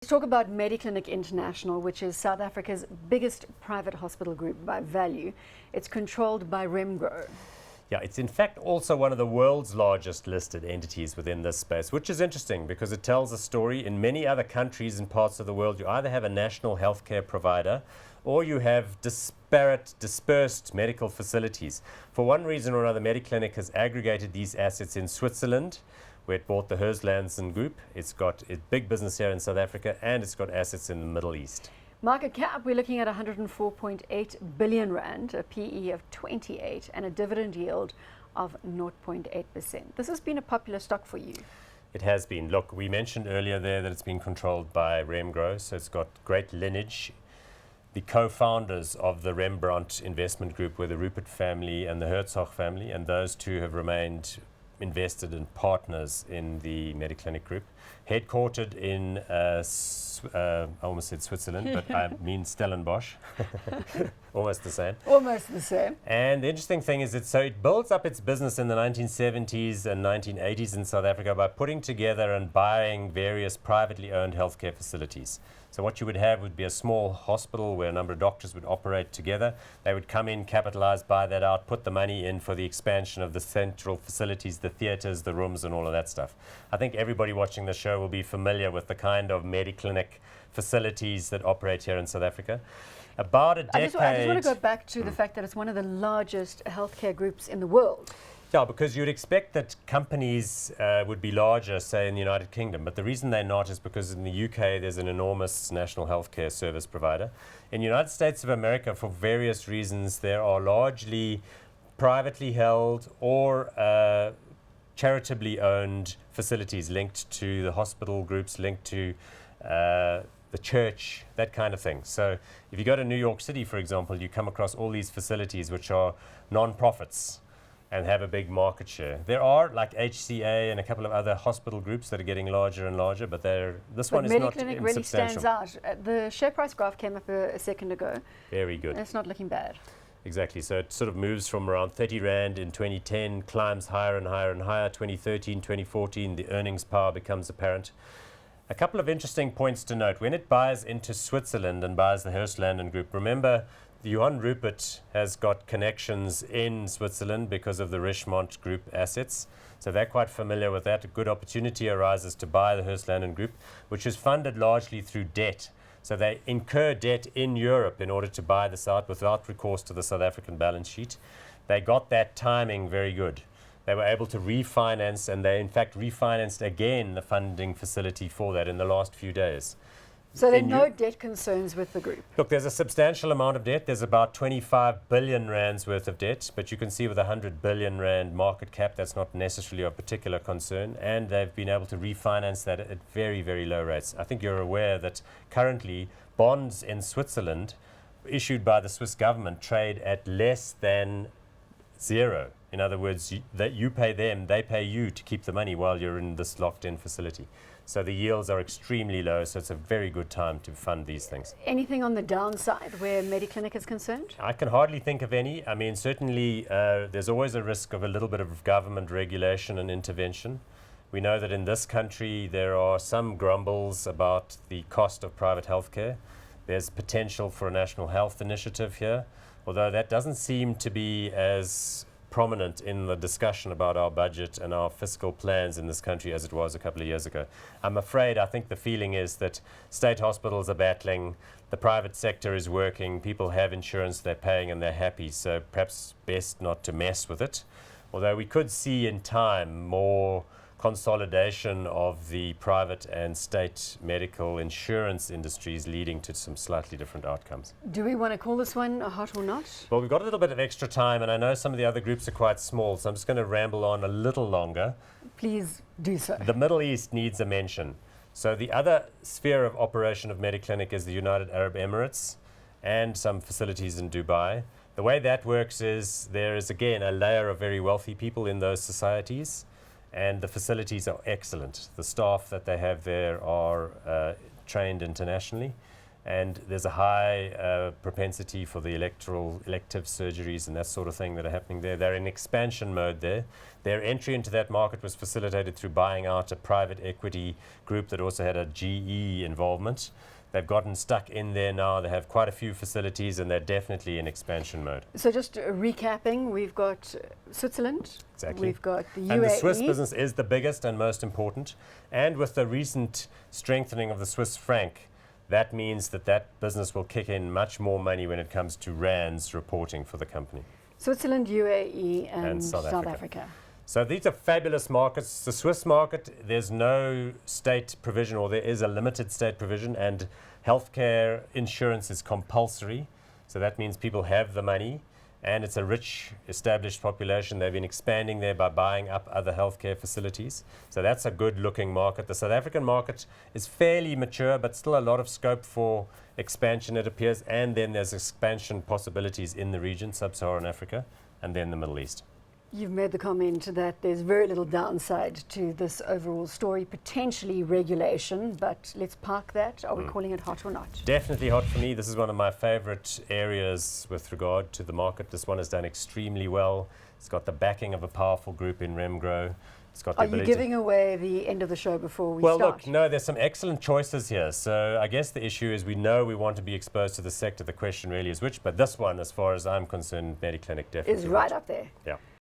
talk about Mediclinic International, which is South Africa's biggest private hospital group by value. It's controlled by Remgro. Yeah, it's in fact also one of the world's largest listed entities within this space, which is interesting because it tells a story. In many other countries and parts of the world, you either have a national healthcare provider or you have dispersed medical facilities. For one reason or another, Mediclinic has aggregated these assets in Switzerland, where it bought the Herslansen Group. It's got a big business here in South Africa, and it's got assets in the Middle East. Market cap, we're looking at 104.8 billion rand, a PE of 28, and a dividend yield of 0.8%. This has been a popular stock for you. It has been. Look, we mentioned earlier there that it's been controlled by Remgro, so it's got great lineage. The co-founders of the Rembrandt investment group were the Rupert family and the Herzog family, and those two have remained invested in partners in the Mediclinic group, headquartered in I almost said Switzerland, but I mean Stellenbosch. Almost the same. Almost the same. And the interesting thing is that it builds up its business in the 1970s and 1980s in South Africa by putting together and buying various privately owned healthcare facilities. So what you would have would be a small hospital where a number of doctors would operate together. They would come in, capitalize, buy that out, put the money in for the expansion of the central facilities, the theaters, the rooms, and all of that stuff. I think everybody watching the show will be familiar with the kind of Mediclinic facilities that operate here in South Africa. About a decade... I just want to go back to the fact that it's one of the largest healthcare groups in the world. Yeah, because you'd expect that companies would be larger, say, in the United Kingdom. But the reason they're not is because in the UK, there's an enormous national healthcare service provider. In the United States of America, for various reasons, there are largely privately held or charitably owned facilities linked to the hospital groups, linked to the church, that kind of thing. So if you go to New York City, for example, you come across all these facilities which are non-profits and have a big market share. There are, like HCA and a couple of other hospital groups that are getting larger and larger, but this one is not insubstantial. Mediclinic really stands out. The share price graph came up a second ago. Very good. It's not looking bad. Exactly. So it sort of moves from around 30 Rand in 2010, climbs higher and higher and higher. 2013, 2014, the earnings power becomes apparent. A couple of interesting points to note. When it buys into Switzerland and buys the Herslansen Group, remember, Johann Rupert has got connections in Switzerland because of the Richemont Group assets. So they're quite familiar with that. A good opportunity arises to buy the Herslansen Group, which is funded largely through debt. So they incur debt in Europe in order to buy this out without recourse to the South African balance sheet. They got that timing very good. They were able to refinance, and they in fact refinanced again the funding facility for that in the last few days. So there are no debt concerns with the group? Look, there's a substantial amount of debt. There's about 25 billion rands worth of debt, but you can see with a 100 billion rand market cap, that's not necessarily of particular concern, and they've been able to refinance that at very, very low rates. I think you're aware that currently bonds in Switzerland issued by the Swiss government trade at less than zero. In other words, you pay them, they pay you to keep the money while you're in this locked-in facility. So the yields are extremely low, so it's a very good time to fund these things. Anything on the downside where Mediclinic is concerned? I can hardly think of any. I mean, certainly there's always a risk of a little bit of government regulation and intervention. We know that in this country there are some grumbles about the cost of private healthcare. There's potential for a national health initiative here, although that doesn't seem to be as prominent in the discussion about our budget and our fiscal plans in this country as it was a couple of years ago. I'm afraid, I think the feeling is that state hospitals are battling, the private sector is working, people have insurance, they're paying and they're happy, so perhaps best not to mess with it. Although we could see in time more consolidation of the private and state medical insurance industries leading to some slightly different outcomes. Do we want to call this one a hot or not? Well, we've got a little bit of extra time, and I know some of the other groups are quite small, so I'm just going to ramble on a little longer. Please do so. The Middle East needs a mention. So the other sphere of operation of Mediclinic is the United Arab Emirates and some facilities in Dubai. The way that works is there is, again, a layer of very wealthy people in those societies, and the facilities are excellent. The staff that they have there are trained internationally, and there's a high propensity for the elective surgeries and that sort of thing that are happening there. They're in expansion mode there. Their entry into that market was facilitated through buying out a private equity group that also had a GE involvement. They've gotten stuck in there now. They have quite a few facilities, and they're definitely in expansion mode. So just recapping, we've got Switzerland, Exactly. we've got the UAE. And the Swiss business is the biggest and most important. And with the recent strengthening of the Swiss franc, that means that that business will kick in much more money when it comes to rands reporting for the company. Switzerland, UAE, and South Africa. So these are fabulous markets. The Swiss market, there's no state provision, or there is a limited state provision, and healthcare insurance is compulsory. So that means people have the money, and it's a rich, established population. They've been expanding there by buying up other healthcare facilities. So that's a good-looking market. The South African market is fairly mature, but still a lot of scope for expansion, it appears. And then there's expansion possibilities in the region, sub-Saharan Africa, and then the Middle East. You've made the comment that there's very little downside to this overall story, potentially regulation, but let's park that. Are we calling it hot or not? Definitely hot for me. This is one of my favorite areas with regard to the market. This one has done extremely well. It's got the backing of a powerful group in Remgro. It's got the Are you ability giving away the end of the show before we Well, start? look, no, there's some excellent choices here. So I guess the issue is we know we want to be exposed to the sector. The question really is which, but this one, as far as I'm concerned, Mediclinic definitely is right up there. Yeah.